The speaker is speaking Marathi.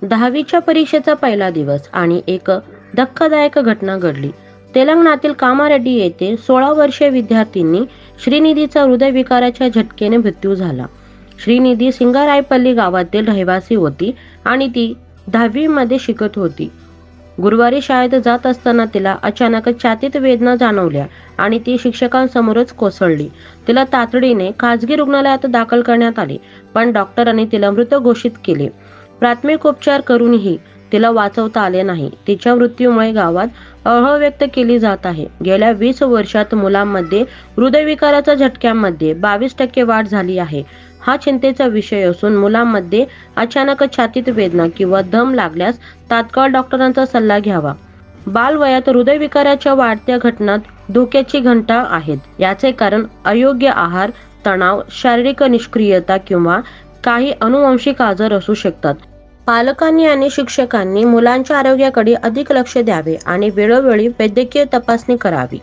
10वीच्या परीक्षेचा पहिला दिवस आणि एक धक्कादायक घटना घडली. तेलंगणातील कामारेड्डी येथे 16 वर्षीय विद्यार्थ्यांनी श्रीनिधीचा हृदयविकाराच्या झटक्याने मृत्यू झाला. श्रीनिधी सिंगारायपल्ली गावातील रहिवासी होती आणि ती 10वी मध्ये शिकत होती. गुरुवारी शाळेत जात असताना तिला अचानक छातीत वेदना जाणवल्या आणि ती शिक्षकांसमोरच कोसळली. तिला तातडीने खासगी रुग्णालयात दाखल करण्यात आले, पण डॉक्टरांनी तिला मृत घोषित केले. प्राथमिक उपचार करूनही तिला वाचवता आले नाही. तिच्या मृत्यूमुळे गावात हळहळ व्यक्त केली जात आहे. गेल्या 20 वर्षात मुलांमध्ये हृदयविकाराच्या झटक्यांमध्ये 22% वाढ झाली आहे. हा चिंतेचा विषय असून मुलांमध्ये अचानक छातीत वेदना किंवा दम लागल्यास तात्काळ डॉक्टरांचा सल्ला घ्यावा. बालवयात हृदयविकाराच्या वाढत्या घटनात धोक्याची घंटा आहेत. याचे कारण अयोग्य आहार, तणाव, शारीरिक निष्क्रियता किंवा काही अनुवंशिक आजार असू शकतात. पालकांनी आणि शिक्षकांनी मुलांच्या आरोग्याकडे अधिक लक्ष द्यावे आणि वेळोवेळी वैद्यकीय तपासणी करावी.